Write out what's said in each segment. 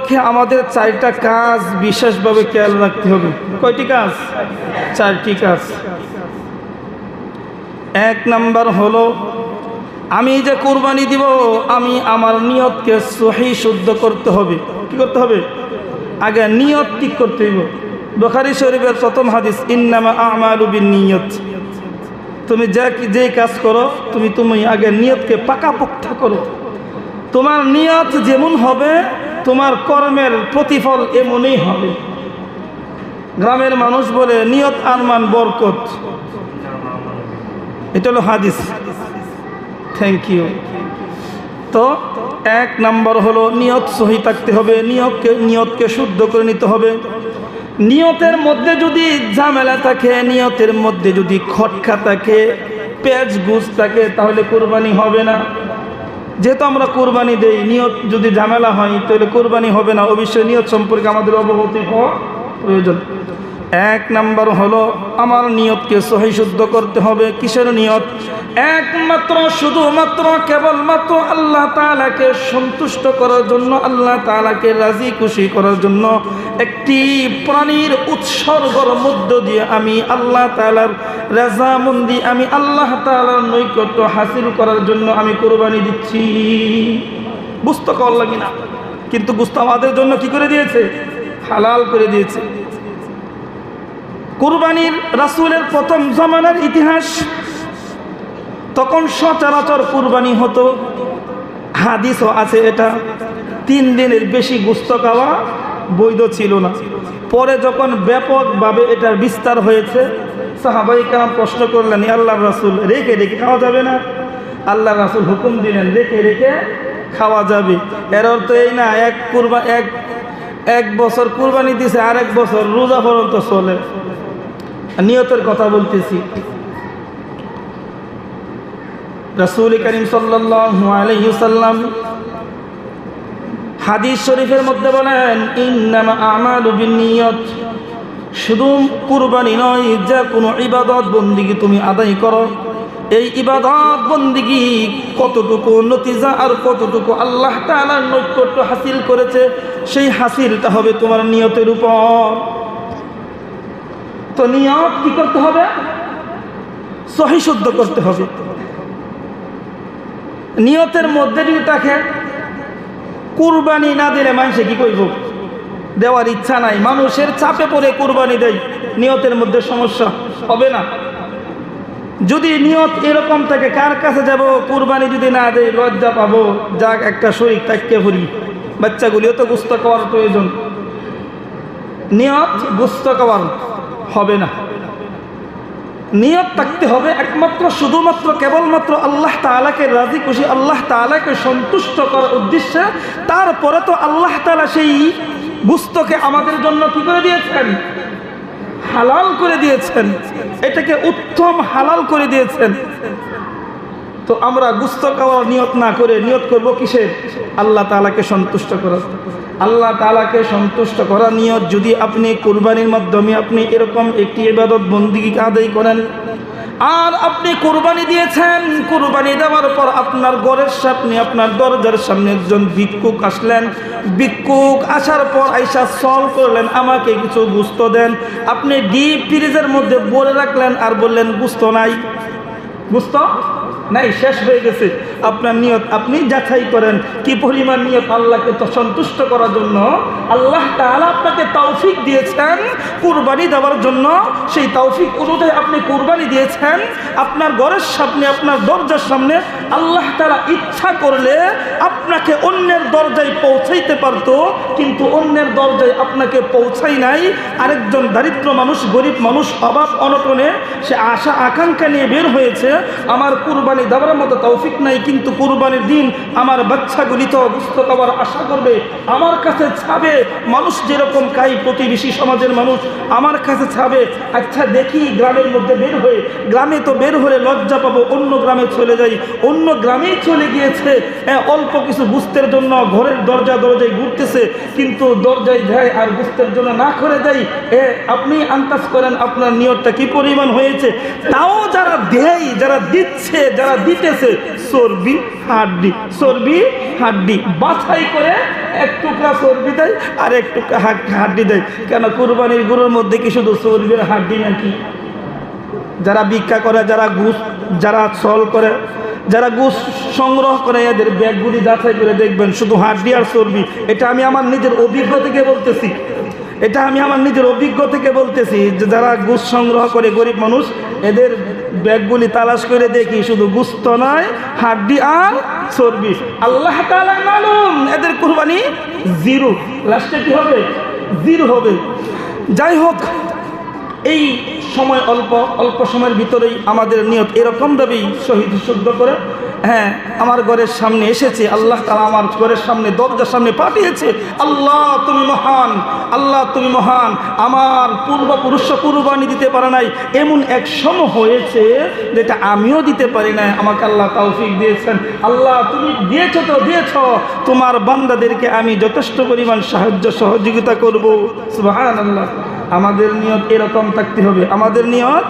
পক্ষে আমাদের 4টা কাজ বিশেষভাবে খেয়াল রাখতে হবে। কয়টি কাজ? 4টি কাজ। 1 নাম্বার হলো, আমি যে কুরবানি দিব আমি আমার নিয়তকে সহি শুদ্ধ করতে হবে। কি করতে হবে? আগে নিয়ত ঠিক করতে হবে। বুখারী শরীফের প্রথম হাদিস, ইন্নামা আমালু বিন্নিয়াত। তুমি যে কাজ করো তুমি আগে নিয়তকে পাকাপোক্ত করো। তোমার নিয়ত যেমন হবে তোমার কর্মের প্রতিফল এমনই হবে। গ্রামের মানুষ বলে নিয়ত আরমান বরকত। এটা হলো হাদিস। Thank you. তো 1 নাম্বার হলো নিয়ত সহি থাকতে হবে, নিয়তকে শুদ্ধ করে নিতে হবে। নিয়তের মধ্যে যদি ঝামেলা থাকে, নিয়তের মধ্যে যদি খটকা থাকে, পেঁচ গুছ থাকে, তাহলে কুরবানি হবে না। যেহেতু আমরা কুরবানি দেই, নিয়ত যদি ঝামেলা হয় তাহলে কুরবানি হবে না। অবশ্যই নিয়ত সম্পর্কে আমাদের অবগতি হওয়া প্রয়োজন। 1 নাম্বার হলো আমার নিয়তকে সহি শুদ্ধ করতে হবে। কিসের নিয়ত? একমাত্র শুধুমাত্র কেবলমাত্র আল্লাহ তাআলাকে সন্তুষ্ট করার জন্য, আল্লাহ তাআলাকে রাজি খুশি করার জন্য, একটি প্রাণীর উৎসর্গর মধ্য দিয়ে আমি আল্লাহ তাআলার রাজামন্দি, আমি আল্লাহ তাআলার নৈকট্য হাসিল করার জন্য আমি কুরবানি দিচ্ছি। বুঝতে কল লাগে না, কিন্তু বুঝতে আমাদের জন্য কি করে দিয়েছে? হালাল করে দিয়েছে। কুরবানির রাসূলের প্রথম জামানার ইতিহাস, তখন সচরাচর কুরবানি হতো। হাদিসও আছে এটা, 3 দিনের বেশি গোশত খাওয়া বৈধ ছিল না। পরে যখন ব্যাপকভাবে এটার বিস্তার হয়েছে, সাহাবায়ে কেরাম প্রশ্ন করলেন, আল্লাহর রাসূল, রেখে রেখে খাওয়া যাবে না? আল্লাহর রাসূল হুকুম দিলেন রেখে রেখে খাওয়া যাবে। এর অর্থ এই না এক বছর কুরবানি দিছে, আরেক বছর রোজা পর্যন্ত চলে। নিয়তের কথা বলতেছি। রাসূল করিম সাল্লাল্লাহু আলাইহি ওয়াসাল্লাম হাদিস শরীফের মধ্যে বলেন, ইন্নামা আমালু বিন্নিয়াত। শুধু কুরবানি নয়, যে কোনো ইবাদত বন্দিগি তুমি আদায় করো, এই ইবাদত বন্দিগি কতটুকু নতিজা আর কতটুকু আল্লাহ তাআলার নৈকট্য হাসিল করেছে, সেই হাসিলটা হবে তোমার নিয়তের উপর। তো নিয়ত কি করতে হবে? সহি শুদ্ধ করতে হবে। নিয়তের মধ্যে যদি থাকে, কুরবানি না দিলে মানুষে কি কইব? দেওয়ার ইচ্ছা নাই, মানুষের চাপে পড়ে কুরবানি দেয়, নিয়তের মধ্যে সমস্যা হবে না। যদি নিয়ত এরকম থাকে, কার কাছে যাব? কুরবানি যদি না দেয় লজ্জা পাবো, যাক একটা শরীর তাক্কে ভরি, বাচ্চাগুলিও তো গোশত খাওয়ার প্রয়োজন। নিয়ত গোশত খাওয়ার হবে না। নিয়ত থাকতে হবে একমাত্র শুধুমাত্র কেবলমাত্র আল্লাহ তাআলাকে রাজি খুশি, আল্লাহ তাআলাকে সন্তুষ্ট করার উদ্দেশ্যে। তারপরে তো আল্লাহ তাআলা সেই গোশতকে আমাদের জন্য কি করে দিয়েছেন? হালাল করে দিয়েছেন। এটাকে উত্তম হালাল করে দিয়েছেন। তো আমরা গোশত খাওয়ার নিয়ত না করে নিয়ত করব কিসের? আল্লাহ তাআলাকে সন্তুষ্ট করার। আল্লাহ তাআলাকে সন্তুষ্ট করার নিয়ত যদি আপনি কুরবানির মাধ্যমে আপনি এরকম একটি ইবাদত বন্দেগী আদায় করেন, আর আপনি কুরবানি দিয়েছেন, কুরবানি দেওয়ার পর আপনার ঘরের সামনে, আপনার দরজার সামনে একজন ভিক্ষুক আসলেন, ভিক্ষুক আসার পর আইসা সল করলেন, আমাকে কিছু গোশত দেন। আপনি ডিপ ফ্রিজের মধ্যে ভরে রাখলেন আর বললেন গোশত নাই, গোশত নাই, শেষ হয়ে গেছে। আপনার নিয়ত আপনি যাচাই করেন কি পরিমাণ নিয়ত আল্লাহকে তো সন্তুষ্ট করার জন্য। আল্লাহ তাআলা আপনাকে তৌফিক দিয়েছেন কুরবানি দেওয়ার জন্য, সেই তৌফিক অনুযায়ী আপনি কুরবানি দিয়েছেন। আপনার ঘরের সামনে, আপনার দরজার সামনে আল্লাহ তাআলা ইচ্ছা করলে আপনাকে অন্যের দরজায় পৌঁছাইতে পারতো, কিন্তু অন্যের দরজায় আপনাকে পৌঁছাই নাই। আরেকজন দারিদ্র মানুষ, গরিব মানুষ, অভাব অনটনে সে আশা আকাঙ্ক্ষা নিয়ে বের হয়েছে, আমার কুরবানি দেওয়ার মতো তৌফিক নাই, কিন্তু কুরবানির দিন আমার বাচ্চাগুলি তো গোশত খাওয়ার আশা করবে, আমার কাছে ছাবে। মানুষ যেরকম খাই, প্রতিবেশী সমাজের মানুষ আমার কাছে ছাবে। আচ্ছা দেখি গ্রামের মধ্যে বের হয়ে, গ্রামে তো বের হলে লজ্জা পাবো, অন্য গ্রামে চলে যাই। অন্য গ্রামেই চলে গিয়েছে, অল্প কিছু গোশতের জন্য ঘরের দরজায় ঘুরতেছে, কিন্তু দরজায় দেয় আর গোশতের জন্য না করে দেয়। আপনি আন্দাজ করেন আপনার নিয়তটা কি পরিমাণ হয়েছে। তাও যারা দেয়, যারা দিচ্ছে, যারা যারা দিতেছে চর্বি হাড্ডি, চর্বি হাড্ডি বাছাই করে এক টুকরা চর্বি দেয় আর এক টুকরা হাড্ডি দেয়। কেন? কুরবানির গরুর মধ্যে কি শুধু চর্বির হাড্ডি নাকি? যারা ভিক্ষা করে, যারা ঘুষ, যারা ছল করে, যারা ঘুষ সংগ্রহ করে, এদের ব্যাগগুলি যাচাই করে দেখবেন শুধু হাড্ডি আর চর্বি। এটা আমি আমার নিজের অভিজ্ঞতা থেকে বলতেছি, এটা আমি আমার নিজের অভিজ্ঞতা থেকে বলতেছি যে যারা ঘুষ সংগ্রহ করে গরিব মানুষ, এদের ব্যাগগুলি তালাশ করে দেখি শুধু গোশত নয়, হাড্ডি আর চর্বি। আল্লাহ তাআলা মালুম এদের কুরবানি জিরো, লাস্টে কি হবে? জিরো হবে। যাই হোক, এই সময় অল্প সময়ের ভিতরেই আমাদের নিয়ত এরকমভাবেই শহীদ শুদ্ধ করে, হ্যাঁ, আমার ঘরের সামনে এসেছে, আল্লাহ তাআলা আমার ঘরের সামনে, দরজার সামনে পাঠিয়েছে। আল্লাহ তুমি মহান, আল্লাহ তুমি মহান। আমার পূর্বপুরুষ কুরবানি দিতে পারে নাই, এমন এক সময় হয়েছে যেটা আমিও দিতে পারি নাই, আমাকে আল্লাহ তৌফিক দিয়েছেন। আল্লাহ তুমি দিয়েছো তো দিয়েছ, তোমার বান্দাদেরকে আমি যথেষ্ট পরিমাণ সাহায্য সহযোগিতা করব। সুবহানাল্লাহ। আমাদের নিয়ত এরকম থাকতে হবে, আমাদের নিয়ত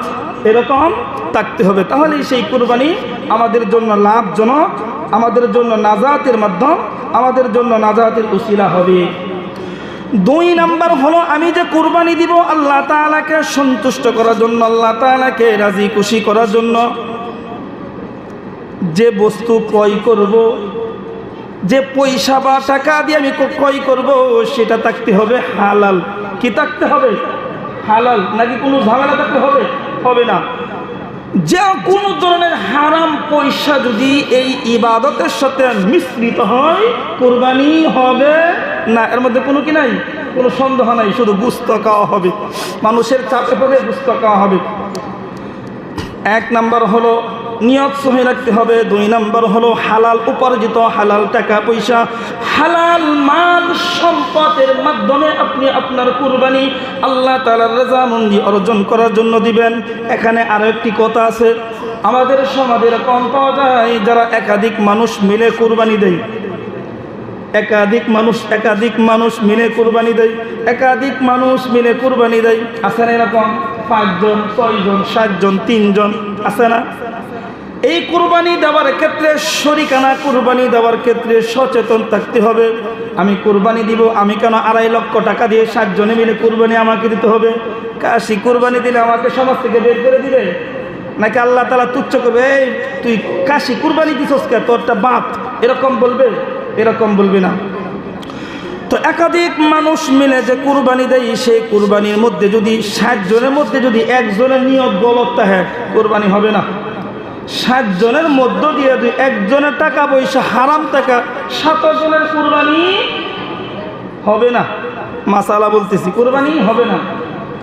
এরকম থাকতে হবে, তাহলেই সেই কুরবানি আমাদের জন্য লাভজনক, আমাদের জন্য নাজাতের মাধ্যম, আমাদের জন্য নাজাতের উসিলা হবে। 2 নাম্বার হলো, আমি যে কুরবানি দিব আল্লাহ তাআলাকে সন্তুষ্ট করার জন্য, আল্লাহ তাআলাকে রাজি খুশি করার জন্য। যে বস্তু ক্রয় করব, যে পয়সা বা টাকা দিয়ে আমি ক্রয় করব, সেটা থাকতে হবে হালাল। কি থাকতে হবে? হালাল। নাকি কোনো ঝামেলা থাকতে হবে? হবে না। যে কোনো ধরনের হারাম পয়সা যদি এই ইবাদতের সাথে মিশ্রিত হয়, কুরবানি হবে না। এর মধ্যে কোনো কি নাই, কোনো সন্দেহ নাই। শুধু গোশত খাওয়া হবে, মানুষের চাপে পড়ে গোশত খাওয়া হবে। 1 নাম্বার হলো নিয়ত সহি রাখতে হবে। 2 নাম্বার হলো হালাল উপার্জিত, হালাল টাকা পয়সা, হালাল মাল সম্পদের মাধ্যমে আপনি আপনার কুরবানি আল্লাহ তাআলার রাজামন্দি অর্জন করার জন্য দিবেন। এখানে আরো একটি কথা আছে, আমাদের সমাজে এরকম পাওয়া যায় যারা একাধিক মানুষ মিলে কুরবানি দেয়, একাধিক মানুষ মিলে কুরবানি দেয়, একাধিক মানুষ মিলে কুরবানি দেয়। আছে না এরকম? 5 জন, 6 জন, 7 জন, 3 জন, আছে না? এই কুরবানি দেওয়ার ক্ষেত্রে, শরিকানা কুরবানি দেওয়ার ক্ষেত্রে সচেতন থাকতে হবে। আমি কুরবানি দিব, আমি কেন 2.5 লক্ষ টাকা দিয়ে 7 জনে মিলে কুরবানি আমাকে দিতে হবে? কাশি কুরবানি দিলে আমাকে সমাজ থেকে বের করে দিবে, নাকি আল্লাহ তাআলা তুচ্ছ করবে, এই তুই কাশি কুরবানি দিছস কে, তোরটা বাপ, এরকম বলবে? এরকম বলবে না। তো একাধিক মানুষ মিলে যে কুরবানি দেয়, সেই কুরবানির মধ্যে যদি 7 জনের মধ্যে যদি 1 জনের নিয়ত গলত থাকে, কুরবানি হবে না। 7 জনের মধ্য দিয়ে যদি 1 জনের টাকা পয়সা হারাম টাকা, 7 জনের কুরবানি হবে না। মাসালা বলতেছি, কুরবানি হবে না।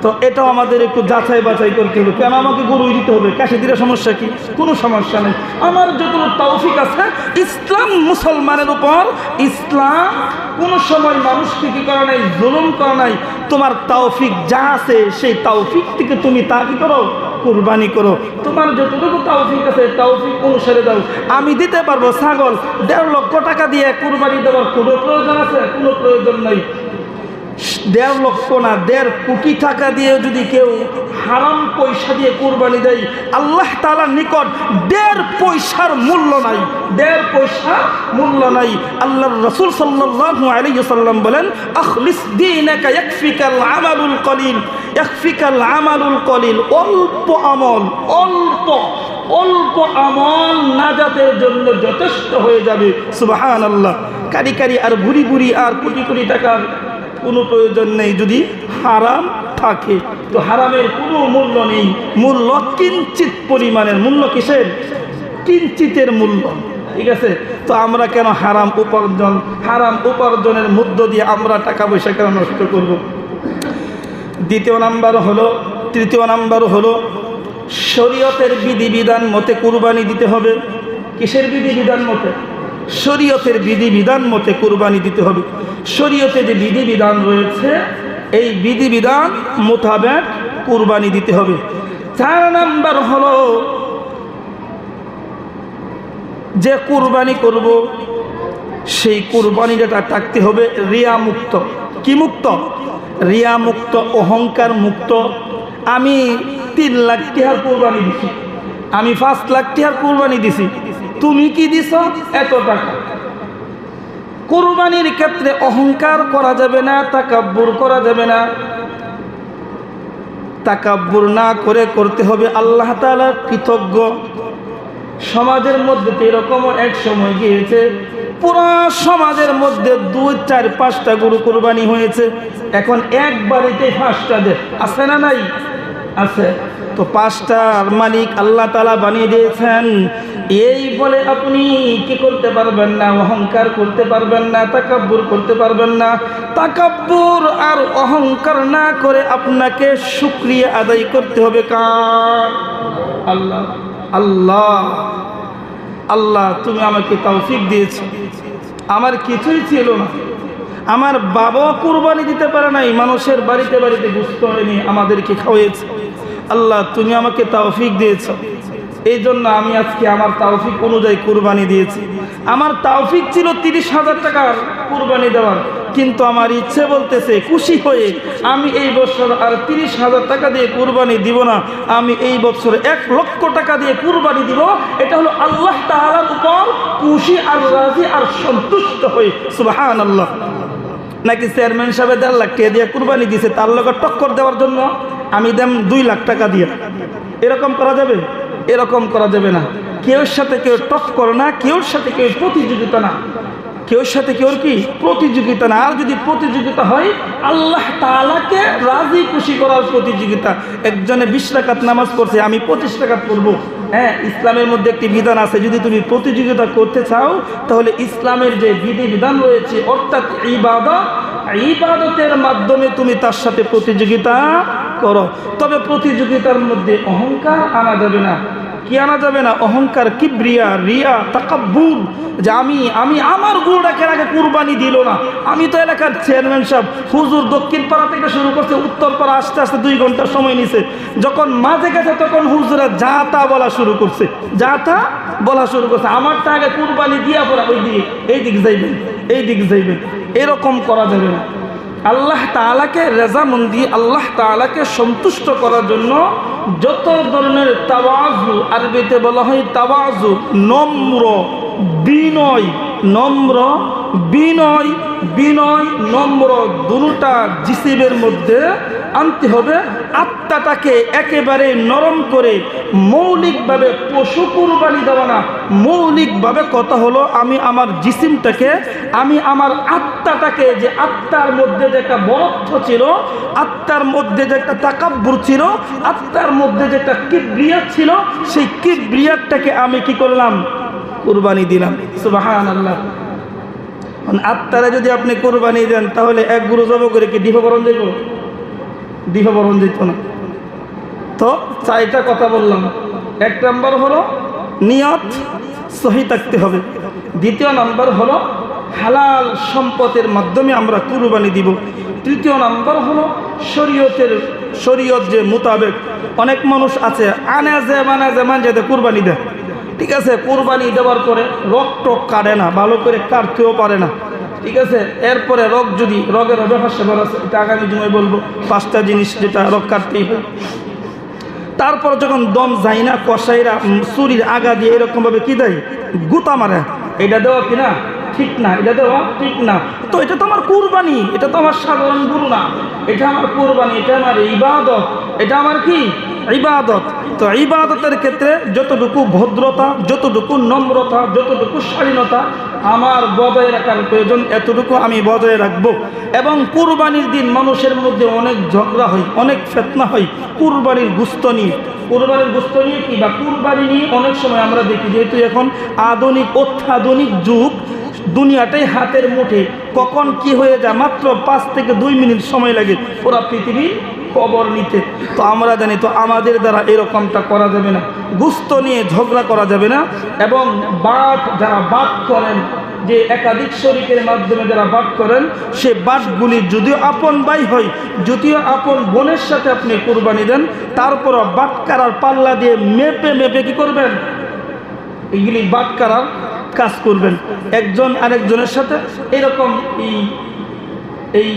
তো এটাও আমাদের একটু যাচাই বাছাই করতে হবে। কেন আমাকে গরুই দিতে হবে? কাশি দিলে সমস্যা কি? কোনো সমস্যা নেই। আমার যতটুকু তৌফিক আছে, ইসলাম মুসলমানের উপর, ইসলাম কোনো সময় মানুষকে কি করে নাই, জুলুম করে নাই। তোমার তৌফিক যা আছে সেই তৌফিক থেকে তুমি তা কি করো, কুরবানি করো। তোমার যতটুকু তৌফিক আছে তৌফিক অনুসারে দাও। আমি দিতে পারবো ছাগল 1.5 লক্ষ টাকা দিয়ে কুরবানি দেওয়ার কোনো প্রয়োজন আছে? কোনো প্রয়োজন নাই। 1.5 লক্ষ না, 1.5 কোটি টাকা দিয়ে যদি কেউ হারাম পয়সা দিয়ে কুরবানি দেয়, আল্লাহ তাআলার নিকট 1.5 পয়সার মূল্য নাই, 1.5 পয়সার মূল্য নাই। আল্লাহর রাসূল সাল্লাল্লাহু আলাইহি ওয়াসাল্লাম বলেন, আখলিস দীনাকা ইয়াকফিকাল আমালুল কলিল, ইয়াকফিকাল আমালুল কলিল। অল্প আমল, অল্প আমল নাজাতের জন্য যথেষ্ট হয়ে যাবে। সুবহানাল্লাহ। কারি আর বুড়ি আর কোটি টাকার কোনো প্রয়োজন নেই যদি হারাম থাকে। তো হারামের কোনো মূল্য নেই, মূল্য কিঞ্চিত পরিমাণের। মূল্য কিসের? কিঞ্চিতের মূল্য। ঠিক আছে? তো আমরা কেন হারাম উপার্জনের মধ্য দিয়ে আমরা টাকা পয়সা কেন নষ্ট করব? 2 নাম্বার হলো শরীয়তের বিধিবিধান মতে কুরবানি দিতে হবে। কিসের বিধিবিধান মতে? শরীয়তের বিধিবিধান মতে কুরবানি দিতে হবে। শরীয়তে যে বিধিবিধান রয়েছে, এই বিধিবিধান মোতাবেক কুরবানি দিতে হবে। 4 নাম্বার হলো, যে কুরবানি করব সেই কুরবানিটা থাকতে হবে রিয়া মুক্ত। কি মুক্ত? রিয়া মুক্ত, অহংকার মুক্ত। আমি 3 লাখ টাকার কুরবানি দিচ্ছি, আমি 5 লাখ টাকার কুরবানি দিছি, তুমি কি দিছ? এত টাকা। কুরবানির ক্ষেত্রে অহংকার করা যাবে না, তাকাব্বুর করা যাবে না। তাকাব্বুর না করে করতে হবে আল্লাহ তাআলা কৃতজ্ঞ। সমাজের মধ্যে তো এরকমও এক সময় গিয়েছে, পুরো সমাজের মধ্যে 2, 4, 5টা গরু কুরবানি হয়েছে। এখন এক বাড়িতে 5টা দেয়, আছে না নাই? আছে। তো 5টার মালিক আল্লাহ তাআলা বানিয়ে দিয়েছেন। এই বলে আপনি কি করতে পারবেন না? অহংকার করতে পারবেন না, তাকাব্বুর করতে পারবেন না। তাকাব্বুর আর অহংকার না করে আপনাকে শুকরিয়া আদায় করতে হবে কার? আল্লাহ। আল্লাহ, আল্লাহ তুমি আমাকে তৌফিক দিয়েছ। আমার কিছুই ছিল না, আমার বাবা কুরবানি দিতে পারে নাই, মানুষের বাড়িতে বাড়িতে গোশত হয়নি, আমাদেরকে খাওয়াইছে। আল্লাহ তুমি আমাকে তৌফিক দিয়েছ, এই জন্য আমি আজকে আমার তৌফিক অনুযায়ী কুরবানি দিয়েছি। আমার তৌফিক ছিল 30,000 টাকার কুরবানি দেওয়ার, কিন্তু আমার ইচ্ছে বলতেছে খুশি হয়ে আমি এই বছর আর 30,000 টাকা দিয়ে কুরবানি দিব না, আমি এই বছর 1 লক্ষ টাকা দিয়ে কুরবানি দিব। এটা হলো আল্লাহ তাআলার উপর খুশি আর রাজি আর সন্তুষ্ট হয়ে। সুবহানাল্লাহ। নাকি চেয়ারম্যান সাহেব 1.5 লাখ টাকা দিয়ে কুরবানি দিয়েছে, তার লগে টক্কর দেওয়ার জন্য আমি দেম 2 লাখ টাকা দিয়ে। এরকম করা যাবে? এরকম করা যাবে না। কেউর সাথে কেউ টক্কর না, কেউর সাথে কেউ প্রতিযোগিতা না, কেউর সাথে কেউর কি প্রতিযোগিতা না। আর যদি প্রতিযোগিতা হয় আল্লাহ তাআলাকে রাজি খুশি করার প্রতিযোগিতা। একজনে 20 রাকাত নামাজ পড়ছে, আমি 25 রাকাত পড়বো। হ্যাঁ, ইসলামের মধ্যে একটি বিধান আছে, যদি তুমি প্রতিযোগিতা করতে চাও তাহলে ইসলামের যে বিধিবিধান রয়েছে অর্থাৎ ইবাদতের মাধ্যমে তুমি তার সাথে প্রতিযোগিতা করো। তবে প্রতিযোগিতার মধ্যে অহংকার আনা যাবে না। কি আনা যাবে না? অহংকার, কিবরিয়া, রিয়া, তাকাব্বুর, যে আমি আমার গরুটাকে আগে কুরবানি দিল না। আমি তো এলাকার চেয়ারম্যান সাহেব, হুজুর দক্ষিণ পাড়া থেকে শুরু করছে, উত্তর পাড়া আস্তে আস্তে 2 ঘন্টা সময় নিছে। যখন মাঝে গেছে তখন হুজুরা যা তা বলা শুরু করছে, যা তা বলা শুরু করছে। আমারটা আগে কুরবানি দিয়া পড়া, ওই দিকে এই দিক যাইবেন, এই দিক যাইবেন, এরকম করা যাবে না। আল্লাহ তাআলাকে রেজামন্দি, আল্লাহ তাআলাকে সন্তুষ্ট করার জন্য যত ধরনের তাওয়াজু, আরবিতে বলা হয় তাওয়াজু, নম্র বিনয়, নম্র বিনয়, বিনয় নম্র দুটা জিসিমের মধ্যে আনতে হবে। আত্মাটাকে একেবারে নরম করে মৌলিকভাবে পশু কুরবানি দেওয়া না। মৌলিকভাবে কথা হলো আমি আমার জিসিমটাকে, আমি আমার আত্মাটাকে, যে আত্মার মধ্যে যে একটা বরত্ব ছিল, আত্মার মধ্যে যে একটা তাকাব্বুর ছিল, আত্মার মধ্যে যে একটা কিবরিয়াত ছিল, সেই কিবরিয়াতটাকে আমি কি করলাম? কুরবানি দিলাম। সুবহানাল্লাহ। আত্মারে যদি আপনি কুরবানি দেন তাহলে 1 গরু জব করে কি ডিহবরণ দেব? ডিহবরণ দিত না। তো 4টা কথা বললাম। 1 নম্বর হলো নিয়ত সহি থাকতে হবে। 2য় নম্বর হলো হালাল সম্পদের মাধ্যমে আমরা কুরবানি দিব। 3য় নম্বর হলো শরীয়ত যে মোতাবেক। অনেক মানুষ আছে আনাজে মানাজে মানজেতে কুরবানি দেয়, ঠিক আছে, কুরবানি দেওয়ার পরে রক্ত কাটে না, ভালো করে কাটতেও পারে না, ঠিক আছে। এরপরে রগের ব্যাপার সেবার আছে, এটা আগামী জুমায় বলবো। 5টা জিনিস যেটা রগ কাটতেই হয়। তারপর যখন দম যায় না, কসাইরা চুরির আগা দিয়ে এরকমভাবে কি দেয়? গুতা মারে। এটা দেওয়া কিনা ঠিক না, এটা দেওয়া ঠিক না। তো এটা তো আমার কুরবানি, এটা তো আমার সাধারণ গুরু না, এটা আমার কুরবানি, এটা আমার ইবাদত, এটা আমার কি ইবাদত। তো ইবাদতের ক্ষেত্রে যতটুকু ভদ্রতা, যতটুকু নম্রতা, যতটুকু শালীনতা আমার বজায় রাখার প্রয়োজন, এতটুকু আমি বজায় রাখবো। এবং কুরবানির দিন মানুষের মধ্যে অনেক ঝগড়া হয়, অনেক ফিতনা হয় কুরবানির গোশত নিয়ে। কুরবানির গোশত নিয়ে কি বা কুরবানি নিয়ে অনেক সময় আমরা দেখি, যেহেতু এখন আধুনিক অত্যাধুনিক যুগ, দুনিয়াটাই হাতের মুঠে, কখন কি হয়ে যায় মাত্র 5 থেকে 2 মিনিট সময় লাগে পুরা পৃথিবীর খবর নিতে। তো আমরা জানি, তো আমাদের দ্বারা এরকমটা করা যাবে না, গোশত নিয়ে ঝগড়া করা যাবে না। এবং যারা বাট করেন, যে একাধিক শরীকের মাধ্যমে যারা বাট করেন, সে বাটগুলি যদিও আপন ভাই হয়, যদিও আপন বোনের সাথে আপনি কুরবানি দেন, তারপরও বাট কারার পাল্লা দিয়ে মেপে মেপে কি করবেন? এইগুলি বাট কারার কাজ করবেন। একজন আরেকজনের সাথে এরকম এই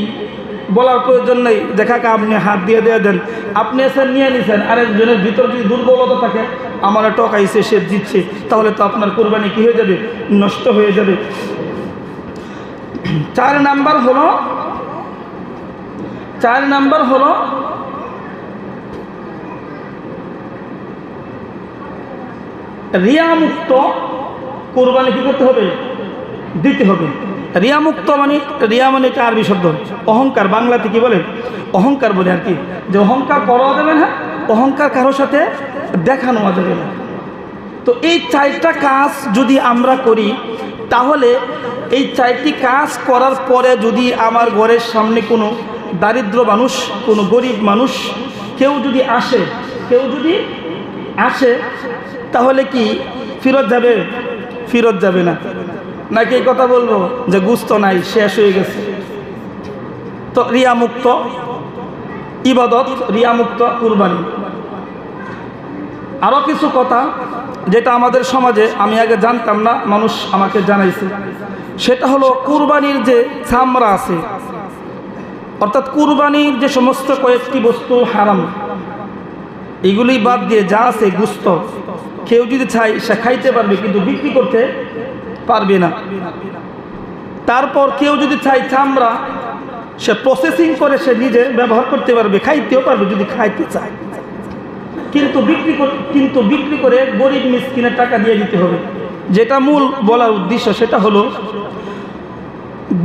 বলার প্রয়োজন নেই, দেখা আপনি হাত দিয়ে দেন, আপনি এসে নিয়ে নিছেন, আরেকজনের ভিতর যদি দুর্বলতা থাকে আমার টকাইছে, সে দিচ্ছে, তাহলে তো আপনার কোরবানি কি হয়ে যাবে? নষ্ট হয়ে যাবে। 4 নাম্বার হলো রিয়ামুক্ত কোরবানি কি করতে হবে? দিতে হবে। রিয়ামুক্ত মানে, রিয়া মানে এটা আরবি শব্দ, অহংকার, বাংলাতে কি বলে? অহংকার বলে আর কি, যে অহংকার করা যাবে না, অহংকার কারোর সাথে দেখানো যাবে না। তো এই 4টা কাজ যদি আমরা করি, তাহলে এই 4টি কাজ করার পরে যদি আমার ঘরের সামনে কোনো দারিদ্র মানুষ, কোনো গরিব মানুষ কেউ যদি আসে, তাহলে কি ফেরত যাবে? ফেরত যাবে না। নাকি এই কথা বলবো যে গুস্ত নাই, শেষ হয়ে গেছে? তো রিয়ামুক্ত ইবাদত, রিয়ামুক্ত কুরবানি। আরও কিছু কথা যেটা আমাদের সমাজে আমি আগে জানতাম না, মানুষ আমাকে জানাইছে, সেটা হলো কুরবানির যে চামড়া আছে, অর্থাৎ কুরবানির যে সমস্ত কয়েকটি বস্তু হারাম, এগুলি বাদ দিয়ে যা আছে গুস্ত, কেউ যদি চায় সে খাইতে পারবে, কিন্তু বিক্রি করতে পারবে না। তারপর কেউ যদি চায় চামড়া, সে প্রসেসিং করে সে নিজে ব্যবহার করতে পারবে, খাইতেও পারবে যদি খাইতে চায়, কিন্তু বিক্রি করে গরিব মিসকিনের টাকা দিয়ে দিতে হবে। যেটা মূল বলার উদ্দেশ্য সেটা হলো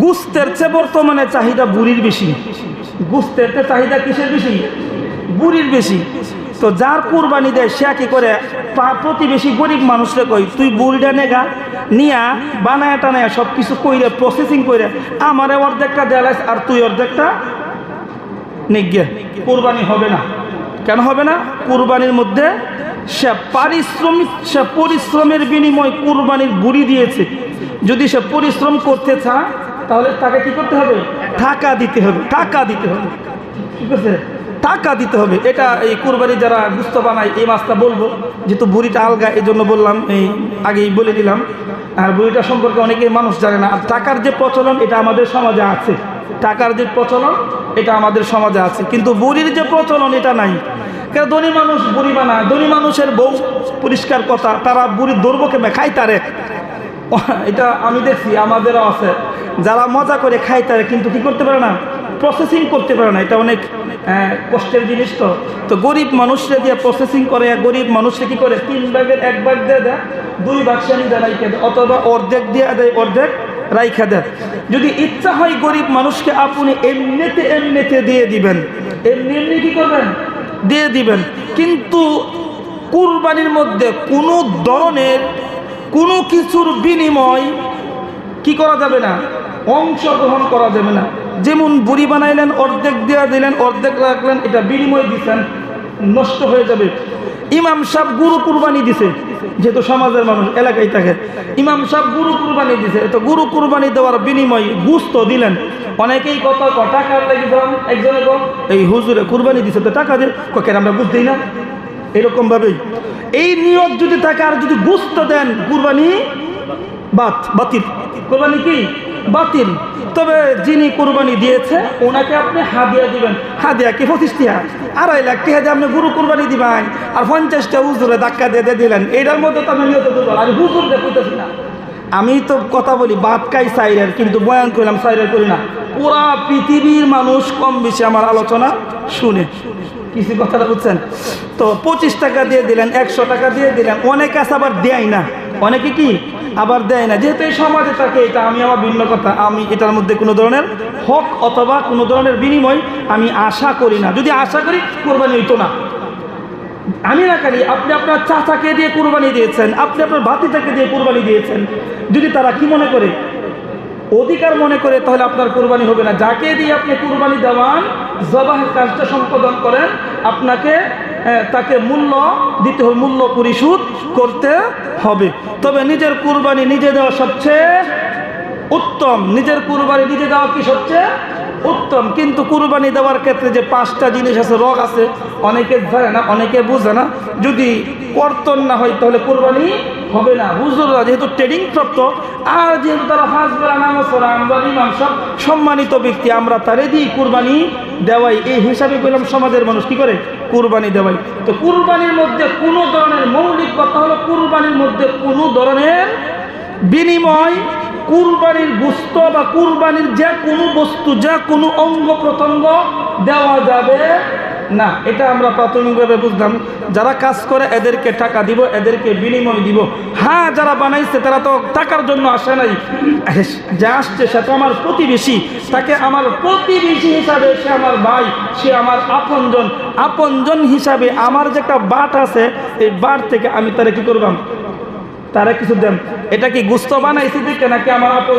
গুস্তের চেয়ে বর্তমানে চাহিদা বুড়ির বেশি। গুস্তের চাহিদা কিসের বেশি? বুড়ির বেশি। তো যার কুরবানি দেয় সে কি করে প্রতিবেশী গরিব মানুষরা কই, তুই বুড়িটা নেগা নিয়া বানায় টানায় সব কিছু কইরে প্রসেসিং করে আমারে অর্ধেকটা দেয়ালাইস আর তুই অর্ধেকটা নেগে। কুরবানি হবে না। কেন হবে না? কুরবানির মধ্যে সে পরিশ্রমের বিনিময় কুরবানির বুড়ি দিয়েছে। যদি সে পরিশ্রম করতে চায় তাহলে তাকে কি করতে হবে? টাকা দিতে হবে। ঠিক আছে, টাকা দিতে হবে। এটা এই কুরবানি যারা গুস্ত বানায়, এই মাছটা বলবো, যেহেতু বুড়িটা আলগা এই জন্য বললাম, এই আগেই বলে দিলাম। আর বুড়িটা সম্পর্কে অনেকেই মানুষ জানে না। আর টাকার যে প্রচলন এটা আমাদের সমাজে আছে, আমাদের সমাজে আছে, কিন্তু বুড়ির যে প্রচলন এটা নাই। কেন? ধনী মানুষ বুড়ি বানায়, ধনী মানুষের বউ পরিষ্কার কথা, তারা বুড়ির ধরবো কেমন খায় তারে, এটা আমি দেখছি, আমাদেরও আছে যারা মজা করে খায় তারে, কিন্তু কি করতে পারে না? প্রসেসিং করতে পারে না। এটা অনেক কষ্টের জিনিস। তো গরিব মানুষরা দিয়ে প্রসেসিং করে, গরিব মানুষরা কি করে 3 ভাগের 1 ভাগ দিয়ে দেয়, 2 ভাগ সে নিজে রাইখা দেয়, অথবা অর্ধেক দিয়ে দেয়, অর্ধেক রাইখা দেয়। যদি ইচ্ছা হয় গরিব মানুষকে আপনি এমনিতে দিয়ে দিবেন, এমনি কি করবেন? দিয়ে দিবেন। কিন্তু কুরবানির মধ্যে কোনো ধরনের কোনো কিছুর বিনিময় কি করা যাবে না? অংশগ্রহণ করা যাবে না। যেমন বুড়ি বানাইলেন, অর্ধেক দিয়ে দিলেন, অর্ধেক রাখলেন, এটা বিনিময় দিচ্ছেন, নষ্ট হয়ে যাবে। ইমাম সাহেব গরু কুরবানি দিছে, যেহেতু সমাজের মানুষ এলাকায় থাকে, ইমাম সাহেব গরু কুরবানি দিছে, তো গরু কুরবানি দেওয়ার বিনিময় গুস্ত দিলেন। অনেকেই কত টাকার লাগি দাম, একজনে এই হুজুরে কুরবানি দিছে তো টাকা দিয়ে কেন আমরা গুস্ত দিই না, এরকম ভাবেই এই নিয়ত যদি থাকে। আর যদি গুস্ত দেন, কুরবানি বাতিল। কুরবানি কি? বাতিল। তবে যিনি কুরবানি দিয়েছে ওনাকে আপনি হাদিয়া দিবেন। হাদিয়া কি 25 টাকা, 2.5 লাখ টাকা দিয়ে আপনি গরু কুরবানি দিবেন, আর 50টা হুজুরে ধাক্কা দিয়ে দিলেন। এটার মধ্যে তো আমি নিয়ত দুর্বল। আর হুজুর দেখতেছি না, আমি তো কথা বলি ভাত খাই সাইরের, কিন্তু বয়ান করলাম সাইরের করি না। পুরা পৃথিবীর মানুষ কম বেশি আমার আলোচনা শুনে, কিছু কথাটা বুঝছেন? তো 25 টাকা দিয়ে দিলেন, 100 টাকা দিয়ে দিলেন, অনেকে আছে আবার দেয় না, অনেকে কি আবার দেয় না। যেহেতু এই সমাজে থাকে, এটা আমি আমার ভিন্ন কথা, আমি এটার মধ্যে কোনো ধরনের হক অথবা কোনো ধরনের বিনিময় আমি আশা করি না। যদি আশা করি কোরবানি হইতো না। আমি না করি, আপনি আপনার চাচাকে দিয়ে কোরবানি দিয়েছেন, আপনি আপনার ভাতিটাকে দিয়ে কোরবানি দিয়েছেন, যদি তারা কি মনে করে, অধিকার মনে করে, তাহলে আপনার কোরবানি হবে না। যাকে দিয়ে আপনি কোরবানি দেওয়ান, জবাহের কাজটা সম্পাদন করেন, আপনাকে তাকে মূল্য দিতে হবে, মূল্য পরিশোধ করতে হবে। তবে নিজের কুরবানি নিজে দেওয়া সবচেয়ে উত্তম। নিজের কুরবানি নিজে দেওয়া কি সবচেয়ে উত্তম। কিন্তু কুরবানি দেওয়ার ক্ষেত্রে যে 5টা জিনিস আছে, রগ আছে, অনেকে জানে না, অনেকে বুঝে না। যদি কর্তন না হয় তাহলে কুরবানি হবে না। হুজুররা যেহেতু ট্রেনিং প্রাপ্ত, আর যেহেতু তারা 5 বেলা নামাজ পড়ে, আমরা ইমাম সব সম্মানিত ব্যক্তি, আমরা তারে দিয়ে কুরবানি দেওয়াই, এই হিসাবে বললাম সমাজের মানুষ কি করে কুরবানি দেওয়াই। তো কুরবানির মধ্যে কোনো ধরনের মৌলিক কথা হলো কুরবানির মধ্যে কোনো ধরনের বিনিময়, কুরবানির গোশত বা কুরবানির যে কোনো বস্তু, যা কোনো অঙ্গ প্রত্যঙ্গ দেওয়া যাবে না। এটা আমরা প্রাথমিকভাবে বুঝলাম। যারা কাজ করে এদেরকে টাকা দিব, এদেরকে বিনিময় দিব। হ্যাঁ, যারা বানাইছে তারা তো টাকার জন্য আসে নাই, যা আসছে সে তো আমার প্রতিবেশী, তাকে আমার প্রতিবেশী হিসাবে, সে আমার ভাই, সে আমার আপনজন। আপনজন হিসাবে আমার যে একটা বাট আছে, এই বাট থেকে আমি তারা কি করবাম, তারা কিছু দেন। এটা কি গোশত বানাইছি দেখে নাকি আমার আপন